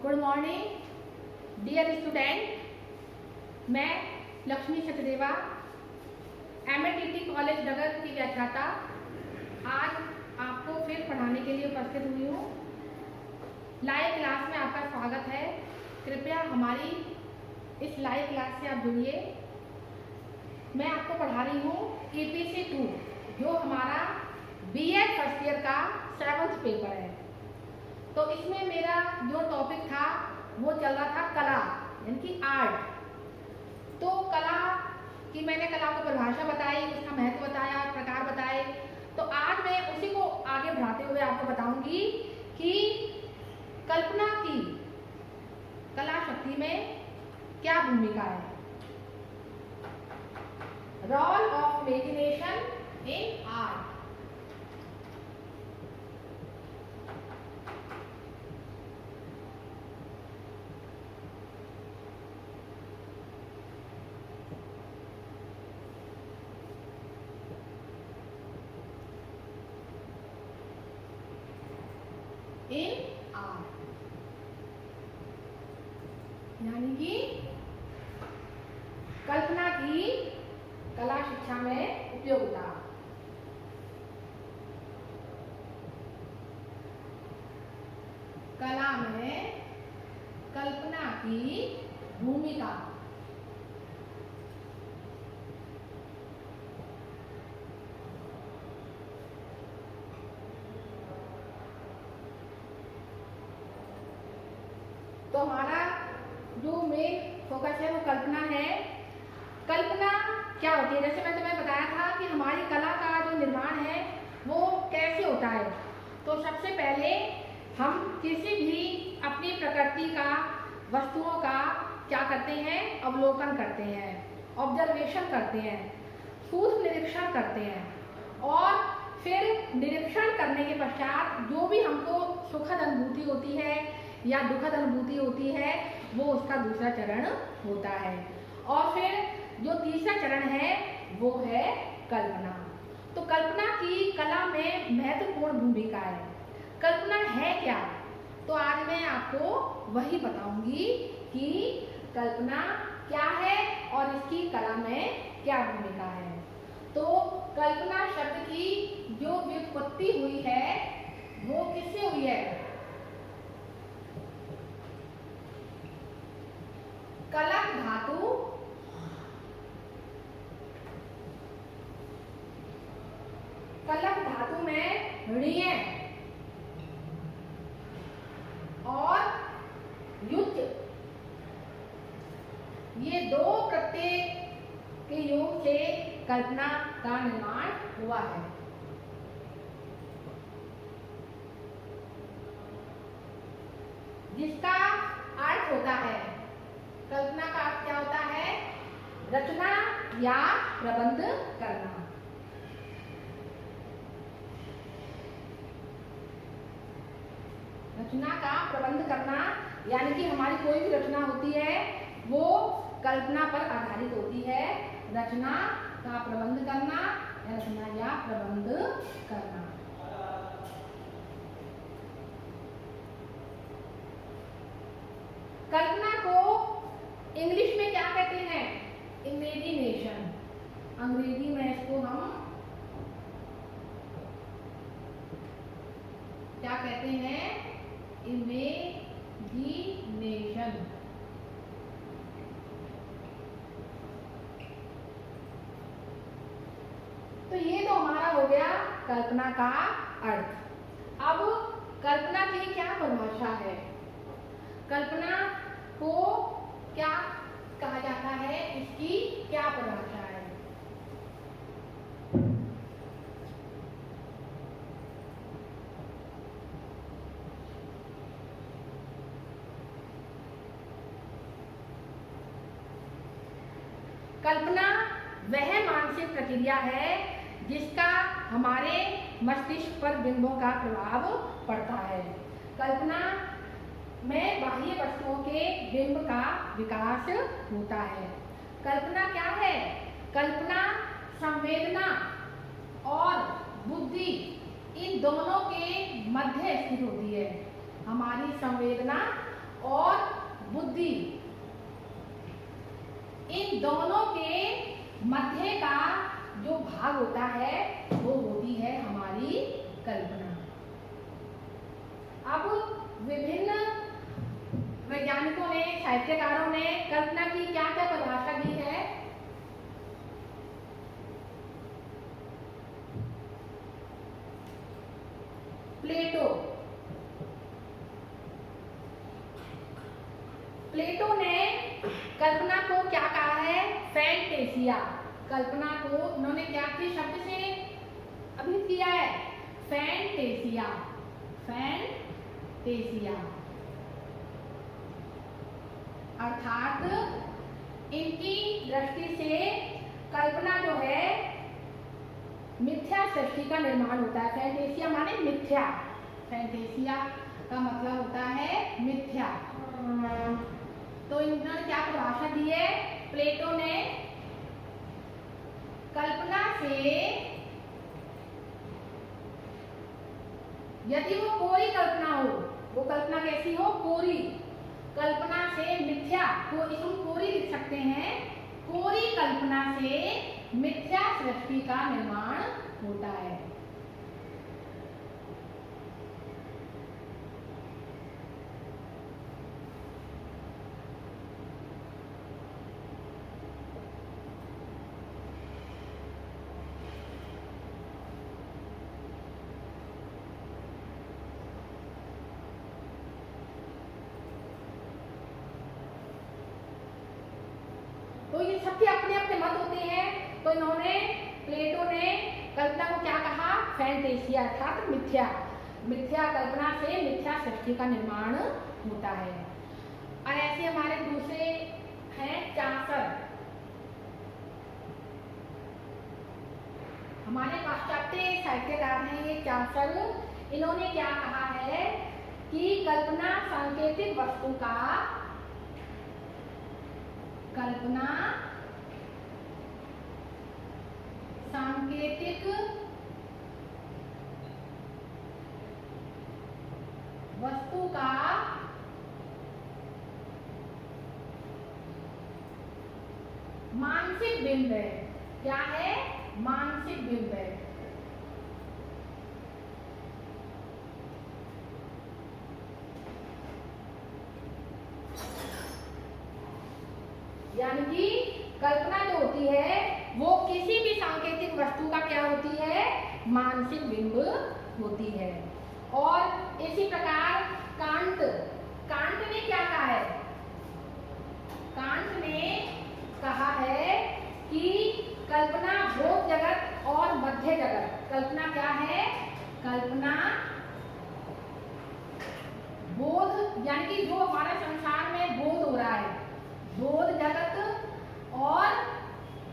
Good morning dear student. मैं Lakshmi Sachdeva MATT college नगर की व्याख्याता आज आपको फिर पढ़ाने के लिए उपस्थित हुई हूँ। लाइव क्लास में आपका स्वागत है। कृपया हमारी इस लाइव क्लास से आप जुड़िए। मैं आपको पढ़ा रही हूँ EPC 2 जो हमारा BEd फर्स्ट ईयर का 7th पेपर है। तो इसमें मेरा जो टॉपिक था वो चल रहा था कला यानी कि आर्ट। तो कला की मैंने कला को परिभाषा बताई, उसका महत्व बताया, प्रकार बताए। तो आज मैं उसी को आगे बढ़ाते हुए आपको बताऊंगी कि कल्पना की कला शक्ति में क्या भूमिका है। Role of imagination in art. In art यानी कि कल्पना की कला शिक्षा में उपयोगिता। कला में कल्पना की भूमिका। तो हमारा जो मेन फोकस है वो कल्पना है। कल्पना क्या होती है, जैसे मैंने तुम्हें बताया था कि हमारी कला का जो निर्माण है वो कैसे होता है। तो सबसे पहले हम किसी भी अपनी प्रकृति का, वस्तुओं का क्या करते हैं, अवलोकन करते हैं, ऑब्जर्वेशन करते हैं, सूक्ष्म निरीक्षण करते हैं और फिर निरीक्षण करने के पश्चात जो भी हमको सुखद अनुभूति होती है या दुखद अनुभूति होती है वो उसका दूसरा चरण होता है। और फिर जो तीसरा चरण है वो है कल्पना। तो कल्पना की कला में महत्वपूर्ण भूमिका है। कल्पना है क्या, तो आज मैं आपको वही बताऊंगी कि कल्पना क्या है और इसकी कला में क्या भूमिका है। तो कल्पना शब्द की जो व्युत्पत्ति हुई है वो किससे हुई है? कलक धातु में ऋण और युज ये दो प्रत्यय के योग से कल्पना का निर्माण हुआ है। जिसका अर्थ होता है, कल्पना का अर्थ क्या होता है? रचना या प्रबंध करना। रचना का प्रबंध करना यानी कि हमारी कोई भी रचना होती है वो कल्पना पर आधारित होती है। रचना का प्रबंध करना, रचना या प्रबंध करना। कल्पना को इंग्लिश में क्या कहते हैं? इमेजिनेशन। अंग्रेजी में इसको हम क्या कहते हैं? इमेजिनेशन। तो ये तो हमारा हो गया कल्पना का अर्थ। अब कल्पना की क्या परिभाषा है? कल्पना को क्या कहा जाता है, इसकी क्या परिभाषा है? कल्पना वह मानसिक प्रक्रिया है जिसका हमारे मस्तिष्क पर बिंबों का प्रभाव पड़ता है। कल्पना में बाह्य वस्तुओं के बिंब का विकास होता है। कल्पना क्या है? कल्पना संवेदना और बुद्धि इन दोनों के मध्य स्थित होती है। हमारी संवेदना और बुद्धि, इन दोनों के मध्य का जो भाग होता है वो होती है हमारी कल्पना। अब विभिन्न वैज्ञानिकों ने, साहित्यकारों ने कल्पना की क्या क्या परिभाषा दी है। प्लेटो ने कल्पना को क्या कहा है? फैंटेसिया। कल्पना को उन्होंने क्या किस शब्द से अभिहित किया है? फैंटेसिया। फैंटेसिया अर्थात इनकी दृष्टि से कल्पना जो है मिथ्या सृष्टि का निर्माण होता है। फैंटेसिया माने मिथ्या। फैंटेसिया का मतलब होता है मिथ्या। तो इन्होंने क्या परिभाषा दी है? प्लेटो ने कल्पना से, यदि वो कोरी कल्पना हो, वो कल्पना कैसी हो? कोरी। कल्पना से मिथ्या को इसको कोरी लिख सकते हैं। कोरी कल्पना से मिथ्या सृष्टि का निर्माण होता है। तो ये सबके अपने अपने मत होते हैं। तो इन्होंने, प्लेटो ने कल्पना को क्या कहा? फैंटेसिया अर्थात मिथ्या। मिथ्या कल्पना से मिथ्या सृष्टि का निर्माण होता है। और ऐसे हमारे दूसरे हैं चासर। हमारे पाश्चात्य साहित्यकार हैं ये चासर। इन्होंने क्या कहा है कि कल्पना सांकेतिक वस्तु का, कल्पना सांकेतिक वस्तु का मानसिक बिंब है। क्या है? मानसिक बिंब है। यानी कि कल्पना जो होती है वो किसी भी सांकेतिक वस्तु का क्या होती है? मानसिक बिंब होती है। और इसी प्रकार कांट ने क्या कहा है? कांट ने कहा है कि कल्पना बोध जगत और मध्य जगत। कल्पना क्या है? कल्पना बोध, यानी कि जो हमारे संसार में बोध हो रहा है, बोध जगत और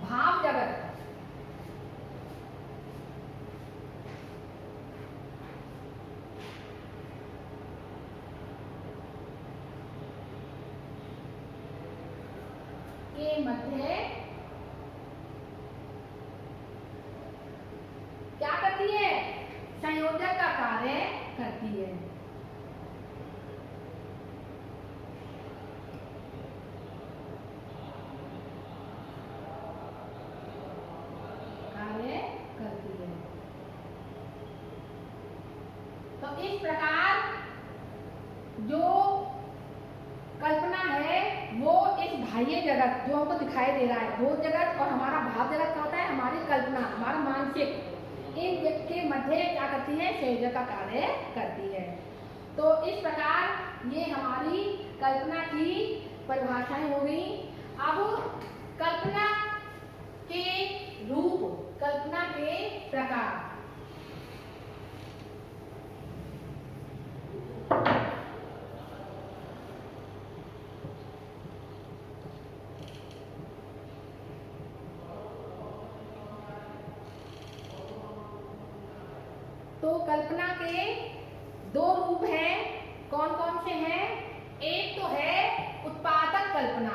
भाव जगत, के मध्य क्या करती है? संयोजक का कार्य करती है। तो इस प्रकार जो कल्पना है वो इस बाह्य जगत जो हमको दिखाई दे रहा है, बोध जगत और हमारा भाव जगत क्या होता है? हमारी कल्पना, हमारा मानसिक, इन के मध्य क्या करती है? संयोजक का कार्य करती है। तो इस प्रकार ये हमारी कल्पना की परिभाषाएं हो गई। अब कल्पना के रूप, कल्पना के प्रकार। तो कल्पना के दो रूप हैं। कौन कौन से हैं? एक तो है उत्पादक कल्पना।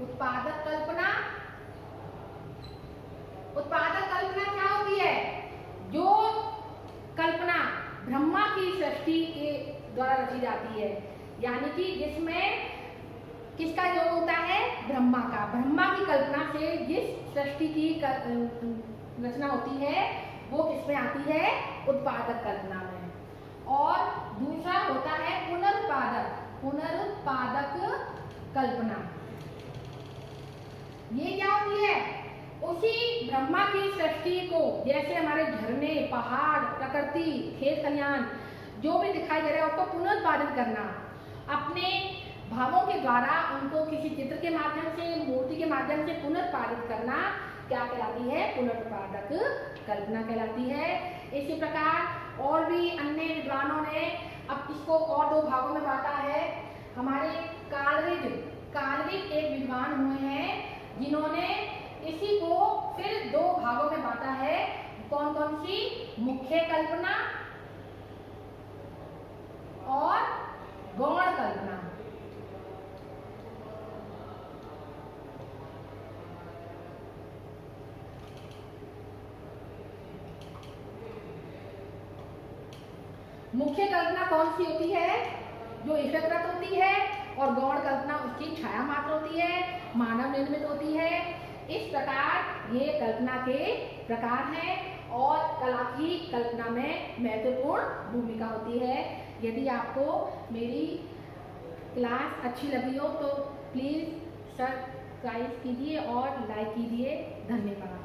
उत्पादक कल्पना, उत्पादक कल्पना क्या होती है? जो कल्पना ब्रह्मा की सृष्टि के द्वारा रची जाती है, यानी कि जिसमें किसका योग होता है? ब्रह्मा का। ब्रह्मा की कल्पना से जिस सृष्टि की रचना होती है वो किसमें आती है? उत्पादक कल्पना में। और दूसरा होता है पुनरुत्पादक। पुनरुत्पादक कल्पना, ये क्या होती है? उसी ब्रह्मा की सृष्टि को, जैसे हमारे झरने, पहाड़, प्रकृति, खेत खलियान जो भी दिखाई दे रहा है उसको पुनरुत्पादित करना, अपने भावों के द्वारा उनको किसी चित्र के माध्यम से, मूर्ति के माध्यम से पुनरुत्पादित करना क्या कहलाती है? पुनरुत्पादक कल्पना कहलाती है। इसी प्रकार और भी अन्य विद्वानों ने अब इसको और दो भागों में बांटा है। हमारे कालविद एक विद्वान हुए हैं जिन्होंने इसी को फिर दो भागों में बांटा है। कौन कौन सी? मुख्य कल्पना और गौण कल्पना। मुख्य कल्पना कौन सी होती है? जो एकत्रित होती है, और गौण कल्पना उसकी छाया मात्र होती है, मानव निर्मित होती है। इस प्रकार ये कल्पना के प्रकार हैं और कला की कल्पना में महत्वपूर्ण भूमिका होती है। यदि आपको मेरी क्लास अच्छी लगी हो तो प्लीज़ सब्सक्राइब कीजिए और लाइक कीजिए। धन्यवाद।